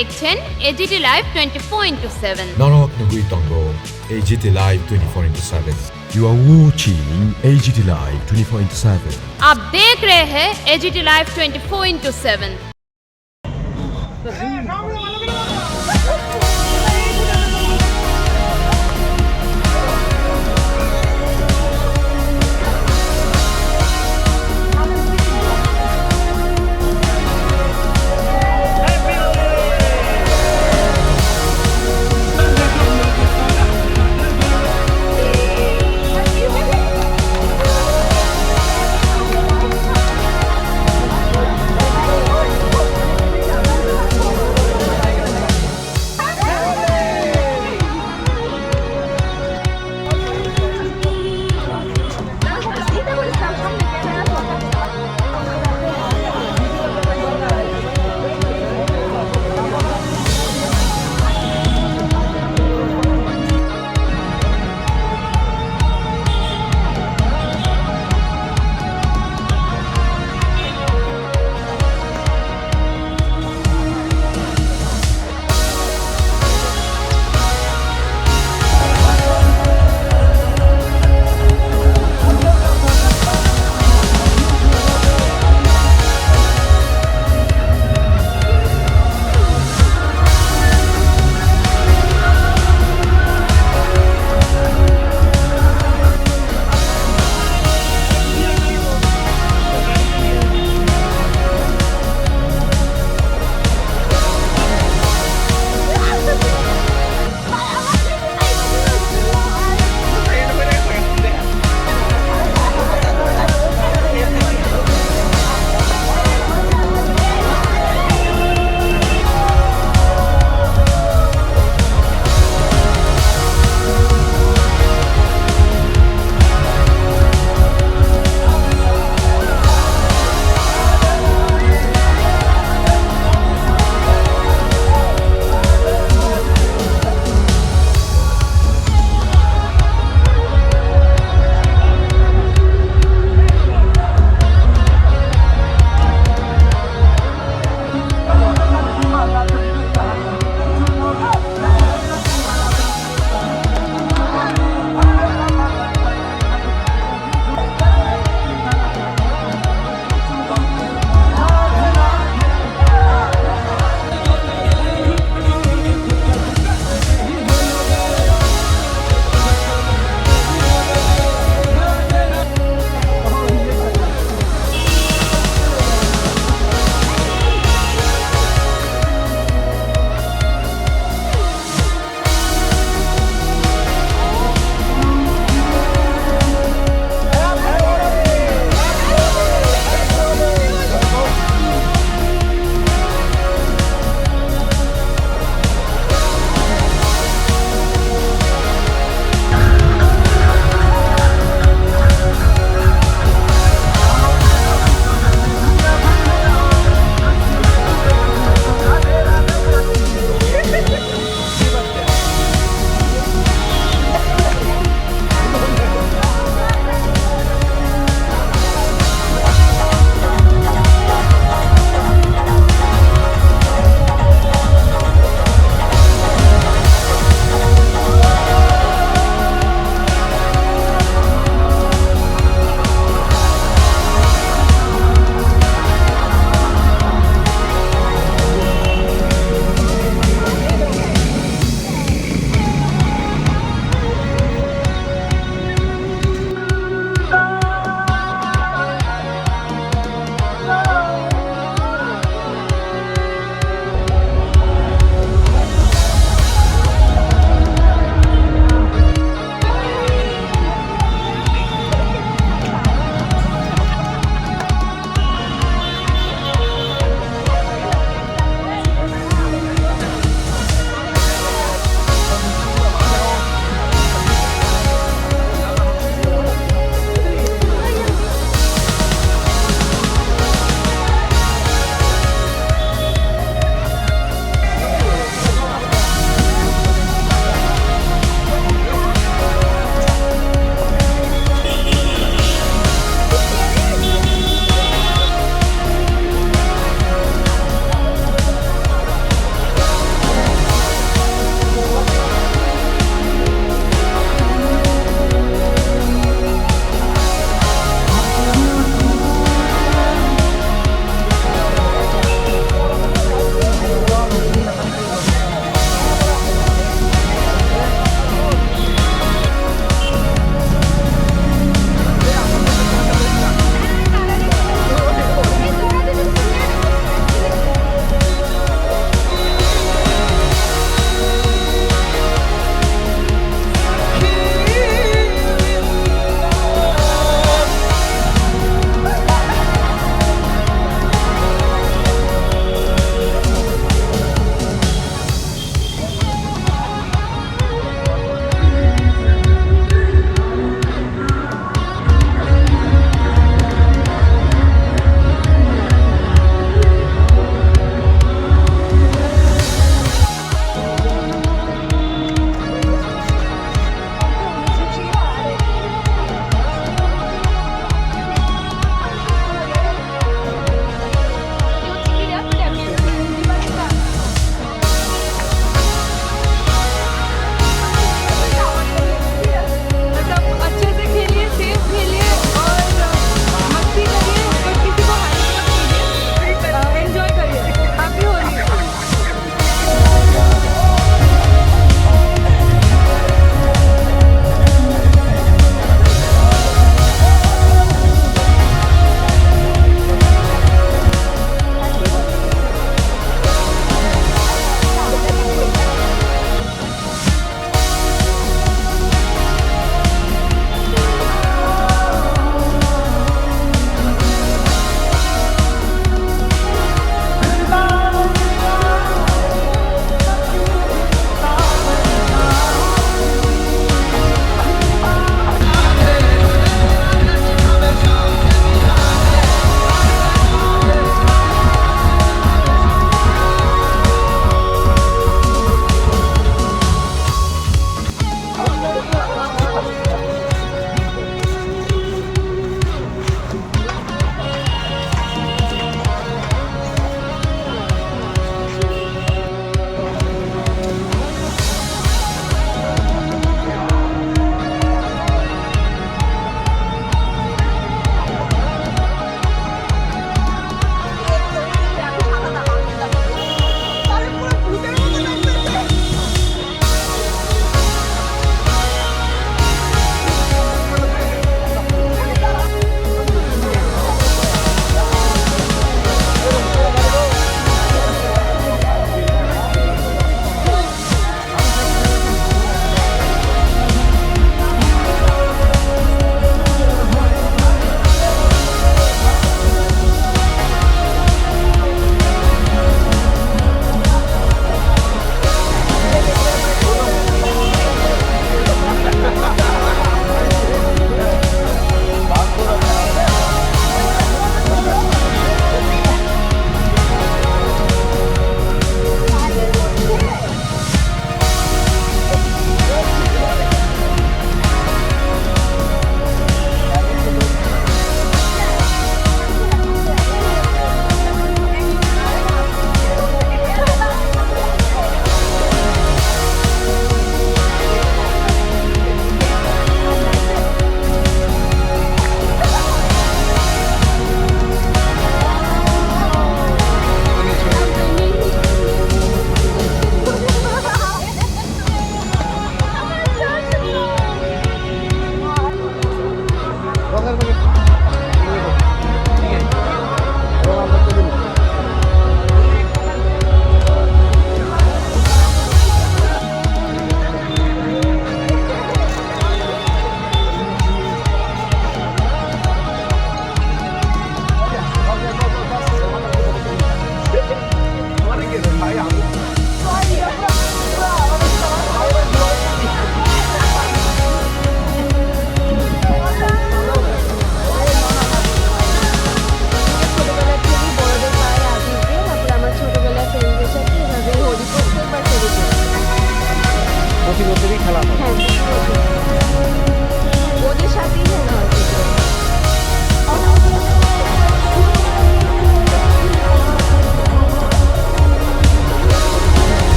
দেখছেন AGT live 24/7। Norok Nugui Tongo, AGT Live 24/7. You are watching AGT Live 24/7. आप देख रहे हैं एजीटी लाइव 24/7।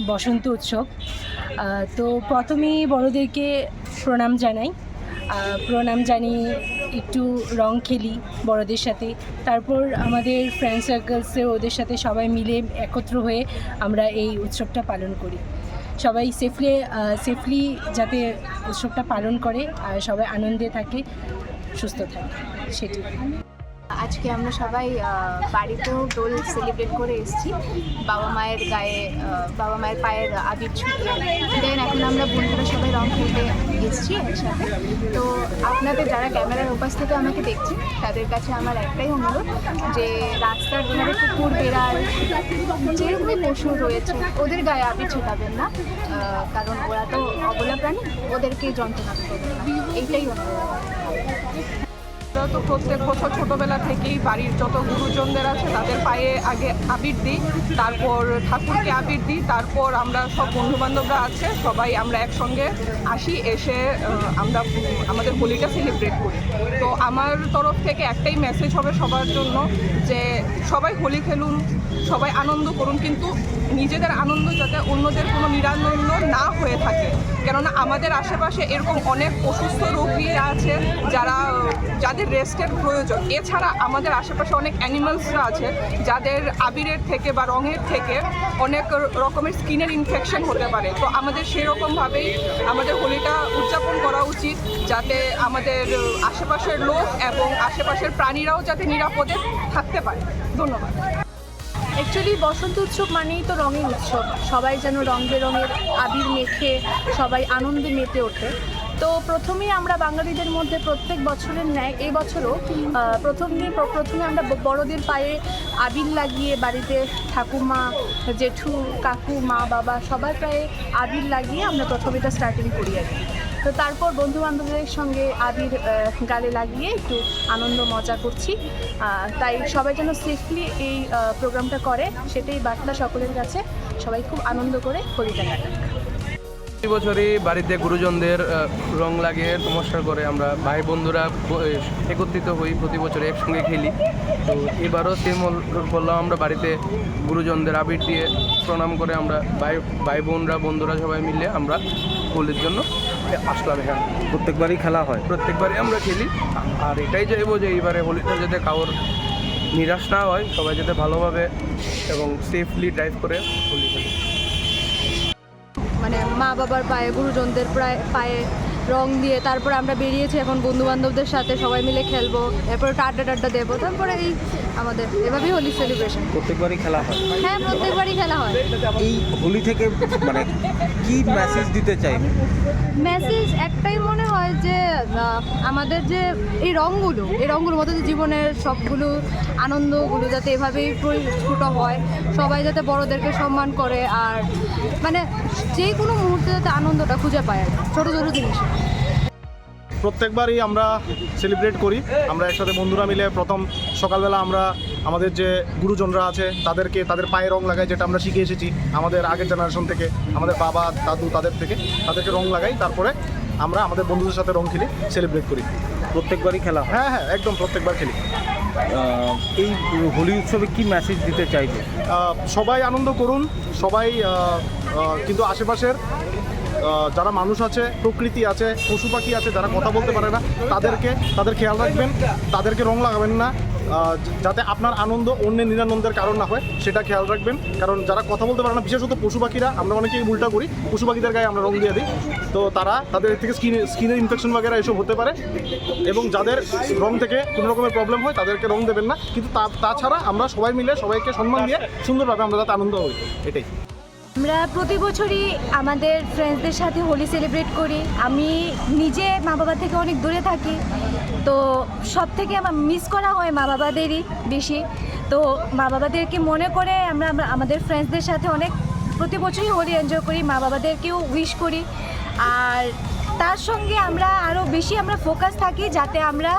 বসন্ত উৎসব। তো প্রথমেই বড়দেরকে প্রণাম জানাই, একটু রং খেলি বড়দের সাথে। তারপর আমাদের ফ্রেন্ড সার্কেলসের ওদের সাথে সবাই মিলে একত্র হয়ে আমরা এই উৎসবটা পালন করি। সবাই সেফলি যাতে উৎসবটা পালন করে আর সবাই আনন্দে থাকে, সুস্থ থাকে, সেটি। আজকে আমরা সবাই বাড়িতেও দোল সেলিব্রেট করে এসেছি। বাবা মায়ের পায়ের আবির ছুঁয়ে দেন এখন আমরা বন্ধুরা সবাই রং খেলতে এসেছি একসাথে। তো আপনাদের যারা ক্যামেরার ওপাশ থেকে আমাকে দেখছেন তাদের কাছে আমার একটাই অনুরোধ যে রাস্তার ধারে কুকুর, বেড়াল, যেরকমই পশু রয়েছে ওদের গায়ে আবির ছোটাবেন না, কারণ ওরা তো অবলা প্রাণী, ওদেরকে যন্ত্রণা করবেন না, এইটাই অনুরোধ। তো প্রত্যেক বছর ছোটোবেলা থেকেই বাড়ির যত গুরুজনদের আছে তাদের পায়ে আগে আবির দিই, তারপর ঠাকুরকে আবির দিই, তারপর আমরা সব বন্ধুবান্ধবরা আছে সবাই আমরা একসঙ্গে আসি, এসে আমরা আমাদের হোলিটা সেলিব্রেট করি। তো আমার তরফ থেকে একটাই মেসেজ হবে সবার জন্য যে সবাই হোলি খেলুন, সবাই আনন্দ করুন, কিন্তু নিজেদের আনন্দ যাতে অন্যদের কোনো নিরানন্দ না হয়ে থাকে। কেননা আমাদের আশেপাশে এরকম অনেক অসুস্থ রোগীরা আছে যাদের রেস্টের প্রয়োজন। এছাড়া আমাদের আশেপাশে অনেক অ্যানিমালসরা আছে যাদের আবিরের থেকে বা রঙের থেকে অনেক রকমের স্কিনের ইনফেকশন হতে পারে। তো আমাদের সেরকমভাবেই আমাদের হোলিটা উদযাপন করা উচিত, যাতে আমাদের আশেপাশের লোক এবং আশেপাশের প্রাণীরাও যাতে নিরাপদে থাকতে পারে। ধন্যবাদ। অ্যাকচুয়ালি বসন্ত উৎসব মানেই তো রঙের উৎসব, সবাই যেন রং বেরঙের আবির মেখে সবাই আনন্দে মেতে ওঠে। তো প্রথমেই আমরা বাঙালিদের মধ্যে প্রত্যেক বছরের ন্যায় এই বছরও প্রথমে আমরা বড়দের পায়ে আবির লাগিয়ে বাড়িতে ঠাকুমা, জেঠু, কাকু, মা, বাবা সবার পায়ে আবির লাগিয়ে আমরা প্রথমে এটা স্টার্টিং করি আর কি। তো তারপর বন্ধুবান্ধবদের সঙ্গে আবির গালে লাগিয়ে একটু আনন্দ মজা করছি। তাই সবাই যেন সেফলি এই প্রোগ্রামটা করে, সেটাই বার্তা সকলের কাছে। সবাই খুব আনন্দ করে হোলিটা কাটাক। প্রতি বছরই বাড়িতে গুরুজনদের রং লাগিয়ে নমস্কার করে আমরা ভাই বন্ধুরা একত্রিত হই, প্রতি বছর একসঙ্গে খেলি। তো এবারও সেম বললাম, আমরা বাড়িতে গুরুজনদের আবির দিয়ে প্রণাম করে আমরা ভাই বোনরা বন্ধুরা সবাই মিলে আমরা হোলির জন্য আসলাম এখানে। প্রত্যেকবারই খেলা হয়? প্রত্যেকবারই আমরা খেলি, আর এটাই চাইবো যে এইবারে হোলিটা যাতে কারোর নিরাশ না হয়, সবাই যাতে ভালোভাবে এবং সেফলি ড্রাইভ করে হোলি খেলি। মানে মা বাবার পায়ে, গুরুজনদের পায়ে রং দিয়ে তারপরে আমরা বেরিয়েছি এখন বন্ধুবান্ধবদের সাথে সবাই মিলে খেলবো, এরপরে টাড্ডা দেবো, তারপরে এই আমাদের এভাবেই হোলি সেলিব্রেশন। প্রত্যেকবারই খেলা হয়? হ্যাঁ, প্রত্যেকবারই খেলা হয়। এই হোলি থেকে মানে কি মেসেজ দিতে চাই? মেসেজ একটাই মনে হয় যে আমাদের যে এই রঙগুলোর মধ্যে জীবনের সবগুলো আনন্দগুলো যাতে এভাবেই পরিস্ফুট হয়, সবাই যাতে বড়দেরকে সম্মান করে, আর মানে যে কোনো মুহূর্তে যাতে আনন্দটা খুঁজে পায়, ছোটো ছোটো জিনিস। প্রত্যেকবারই আমরা সেলিব্রেট করি, আমরা একসাথে বন্ধুরা মিলে প্রথম সকালবেলা আমরা আমাদের যে গুরুজনরা আছে তাদের পায়ে রং লাগাই, যেটা আমরা শিখে এসেছি আমাদের আগের জেনারেশন থেকে, আমাদের বাবা দাদু তাদেরকে রং লাগাই, তারপরে আমরা আমাদের বন্ধুদের সাথে রং খেলি, সেলিব্রেট করি। প্রত্যেকবারই খেলা হয়? হ্যাঁ, একদম প্রত্যেকবার খেলি। এই হোলি উৎসবে কি মেসেজ দিতে চাইবে? সবাই আনন্দ করুন, সবাই কিন্তু আশেপাশের যারা মানুষ আছে, প্রকৃতি আছে, পশু পাখি আছে যারা কথা বলতে পারে না, তাদের খেয়াল রাখবেন, তাদেরকে রং লাগাবেন না, যাতে আপনার আনন্দ অন্যের নিরানন্দের কারণ না হয় সেটা খেয়াল রাখবেন। কারণ যারা কথা বলতে পারে না, বিশেষত পশু পাখিরা, আমরা অনেকেই উল্টা করি, পশু পাখিদের গায়ে আমরা রং দিয়ে দিই, তো তাদের থেকে স্কিনের ইনফেকশন বাগেরা এসব হতে পারে, এবং যাদের রং থেকে কোনো রকমের প্রবলেম হয় তাদেরকে রং দেবেন না। কিন্তু তাছাড়া আমরা সবাই মিলে সবাইকে সম্মান দিয়ে সুন্দরভাবে আমরা যাতে আনন্দ হই, এটাই। আমরা প্রতি বছরই আমাদের ফ্রেন্ডসদের সাথে হোলি সেলিব্রেট করি। আমি নিজে মা বাবা থেকে অনেক দূরে থাকি, তো সব থেকে আমার মিস করা হয় মা বাবাদেরই বেশি। তো মা বাবাদেরকে মনে করে আমরা আমাদের ফ্রেন্ডসদের সাথে অনেক প্রতি বছরই হোলি এনজয় করি, মা বাবাদেরকেও উইশ করি। আর তার সঙ্গে আমরা আরও বেশি ফোকাস থাকি যাতে আমরা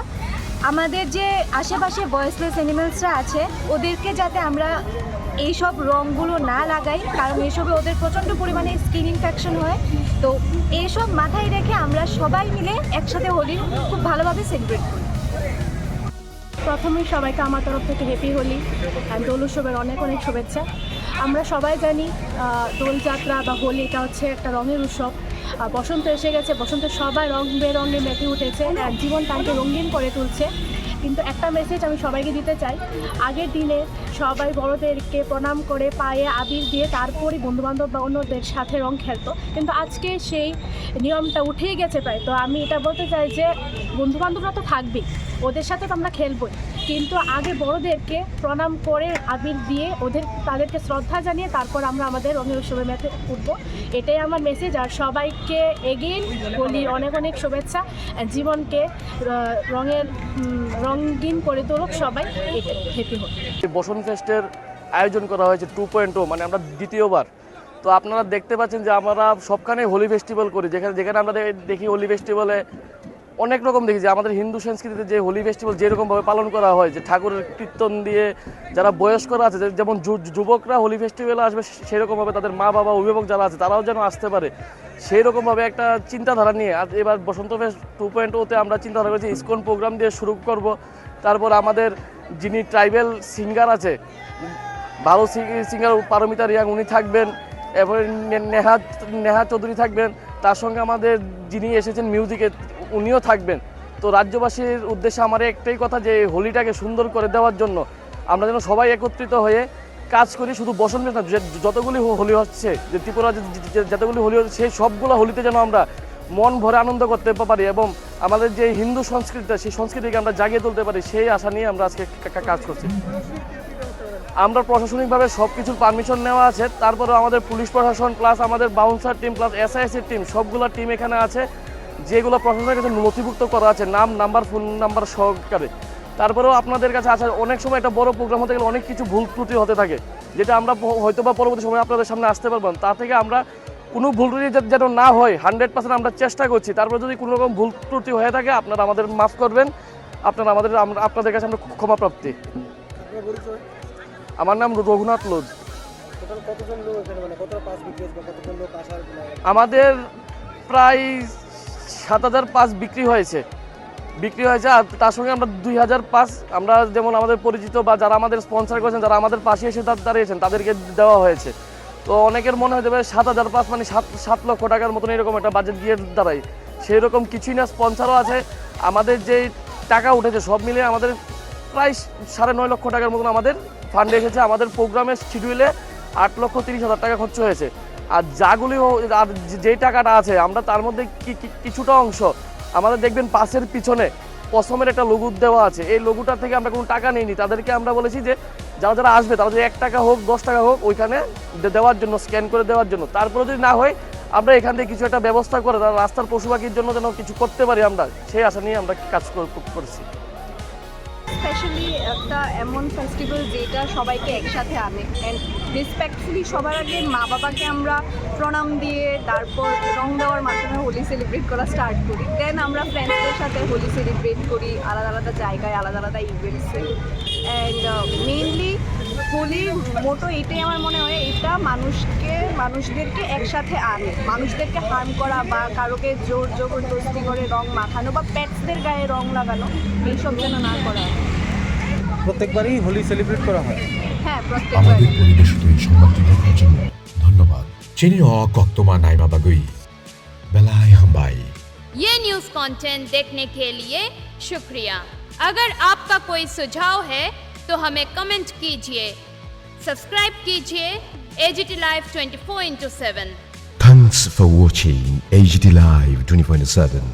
আমাদের যে আশেপাশে ভয়েসলেস অ্যানিমেলসরা আছে ওদেরকে যাতে আমরা এইসব রঙগুলো না লাগাই, কারণ এসবে ওদের প্রচণ্ড পরিমাণে স্কিন ইনফেকশন হয়। তো এইসব মাথায় রেখে আমরা সবাই মিলে একসাথে হোলি খুব ভালোভাবে সেলিব্রেট করি। প্রথমেই সবাইকে আমার তরফ থেকে হ্যাপি হোলি আর দোল উৎসবের অনেক শুভেচ্ছা। আমরা সবাই জানি দোলযাত্রা বা হোলি এটা হচ্ছে একটা রঙের উৎসব। বসন্ত এসে গেছে, বসন্ত সবাই রং বেরঙে মেতে উঠেছে, জীবন তাকে রঙিন করে তুলছে। কিন্তু একটা মেসেজ আমি সবাইকে দিতে চাই, আগের দিনে সবাই বড়দেরকে প্রণাম করে পায়ে আবির দিয়ে তারপরে বন্ধুবান্ধব বা অন্যদের সাথে রং খেলতো, কিন্তু আজকে সেই নিয়মটা উঠেই গেছে প্রায়। তো আমি এটা বলতে চাই যে বন্ধুবান্ধবরা তো থাকবেই, ওদের সাথে তো আমরা খেলবই, কিন্তু আগে বড়দেরকে প্রণাম করে আবির দিয়ে তাদেরকে শ্রদ্ধা জানিয়ে তারপর আমরা আমাদের রঙের উৎসবে মেতে উঠবো। এটাই আমার মেসেজ। আর সবাইকে এগেইন বলি অনেক অনেক শুভেচ্ছা, জীবনকে রঙিন করে তুলুক সবাই, এটা হ্যাপি হোক। বসন্ত ফেস্টের আয়োজন করা হয়েছে 2.0, মানে আমরা দ্বিতীয়বার। তো আপনারা দেখতে পাচ্ছেন যে আমরা সবখানে হোলি ফেস্টিভ্যাল করি, যেখানে আমরা দেখি হোলি ফেস্টিভ্যালে অনেক রকম দেখি যে আমাদের হিন্দু সংস্কৃতিতে যে হোলি ফেস্টিভ্যাল যেরকমভাবে পালন করা হয়, যে ঠাকুরের কীর্তন দিয়ে যারা বয়স্করা আছে, যেমন যুবকরা হোলি ফেস্টিভ্যালে আসবে, সেরকমভাবে তাদের মা বাবা অভিভাবক যারা আছে তারাও যেন আসতে পারে, সেই রকমভাবে একটা চিন্তাধারা নিয়ে আজ এবার বসন্ত ফেস্ট 2.0-তে আমরা চিন্তাধারা করেছি ইসকন প্রোগ্রাম দিয়ে শুরু করব। তারপর আমাদের যিনি ট্রাইবেল সিঙ্গার আছে, ভালো সিঙ্গার পারমিতা রিয়াং, উনি থাকবেন। এরপরে নেহা চৌধুরী থাকবেন, তার সঙ্গে আমাদের যিনি এসেছেন মিউজিকে উনিও থাকবেন। তো রাজ্যবাসীর উদ্দেশ্যে আমার একটাই কথা, যে হোলিটাকে সুন্দর করে দেওয়ার জন্য আমরা যেন সবাই একত্রিত হয়ে কাজ করি। শুধু বসন্ত না, যতগুলি হোলি হচ্ছে, যে ত্রিপুরা যতগুলি হোলি হচ্ছে, সেই সবগুলো হোলিতে যেন আমরা মন ভরে আনন্দ করতে পারি এবং আমাদের যে হিন্দু সংস্কৃতিটা, সেই সংস্কৃতিকে আমরা জাগিয়ে তুলতে পারি, সেই আশা নিয়ে আমরা আজকে কাজ করছি। আমরা প্রশাসনিকভাবে সব কিছুর পারমিশন নেওয়া আছে, তারপরেও আমাদের পুলিশ প্রশাসন প্লাস আমাদের বাউন্সার টিম প্লাস এসআইসির টিম, সবগুলো টিম এখানে আছে, যেগুলো প্রশাসনের কাছে নথিভুক্ত করা আছে নাম, নাম্বার, ফোন নাম্বার সহকারে। তারপরেও আপনাদের কাছে আছে, অনেক সময় একটা বড় প্রোগ্রাম হতে গেলে অনেক কিছু ভুল ত্রুটি হতে থাকে, যেটা আমরা হয়তো বা পরবর্তী সময় আপনাদের সামনে আসতে পারবো না। তা থেকে আমরা কোনো ভুল ত্রুটি যেন না হয় 100% আমরা চেষ্টা করছি। তারপরে যদি কোনো রকম ভুল ত্রুটি হয়ে থাকে আপনারা আমাদের মাফ করবেন, আপনাদের কাছে আমরা ক্ষমা প্রাপ্তি। আমার নাম রঘুনাথ লোধ। আমাদের প্রায় 7,000 পাস বিক্রি হয়েছে, আর তার সঙ্গে আমরা 2,000 পাস আমরা যেমন আমাদের পরিচিত বা যারা আমাদের স্পন্সর করেছেন, যারা আমাদের পাশে এসে দাঁড়িয়েছেন, তাদেরকে দেওয়া হয়েছে। তো অনেকের মনে হতে পারে 7,000 পাস মানে 7 লক্ষ টাকার মতন এরকম একটা বাজেট দিয়ে দাঁড়ায়, সেই রকম কিছুই না। স্পন্সরও আছে, আমাদের যেই টাকা উঠেছে সব মিলিয়ে আমাদের প্রায় 9.5 লক্ষ টাকার মতন আমাদের ফান্ডে এসেছে। আমাদের প্রোগ্রামের শিডিউলে 8,30,000 টাকা খরচ হয়েছে। আর আর যেই টাকাটা আছে আমরা তার মধ্যে কিছুটা অংশ আমাদের দেখবেন পাশের পিছনে পশমের একটা লোগো দেওয়া আছে, এই লোগোটার থেকে আমরা কোনো টাকা নিইনি। তাদেরকে আমরা বলেছি যে যারা আসবে তারা যদি 1 টাকা হোক 10 টাকা হোক ওইখানে দেওয়ার জন্য, স্ক্যান করে দেওয়ার জন্য। তারপরে যদি না হয় আমরা এখান থেকে কিছু একটা ব্যবস্থা করে তারা রাস্তার পশু পাখির জন্য যেন কিছু করতে পারি, আমরা সেই আশা নিয়ে আমরা কাজ করছি। স্পেশালি একটা এমন ফেস্টিভ্যাল যেটা সবাইকে একসাথে আনে, অ্যান্ড রেসপেক্টফুলি সবার আগে মা বাবাকে আমরা প্রণাম দিয়ে তারপর রং দেওয়ার মাধ্যমে হোলি সেলিব্রেট করা স্টার্ট করি। দেন আমরা ফ্রেন্ডসদের সাথে হোলি সেলিব্রেট করি আলাদা আলাদা জায়গায়, আলাদা আলাদা ইভেন্টসে। অ্যান্ড মেইনলি হোলির মোটো এটাই আমার মনে হয়, এটা মানুষদেরকে একসাথে আনে, মানুষদেরকে হার্ম করা বা কারোকে জোর জবরদস্তি করে রং মাখানো বা পেটসদের গায়ে রং লাগানো এইসব যেন না করা হয়। প্রত্যেকবারই হোলি সেলিব্রেট করা হয়। হ্যাঁ, প্রত্যেকবার। আমাদের পরিবেশিত এই সংবাদটি দেখার জন্য ধন্যবাদ। চিনি কক্তমা নাইমা বাগুই বেলায় হাম্বাই। ये न्यूज़ कंटेंट देखने के लिए शुक्रिया। अगर आपका कोई सुझाव है तो हमें कमेंट कीजिए, सब्सक्राइब कीजिए AGT Live 24/7। Thanks for watching AGT Live 24/7.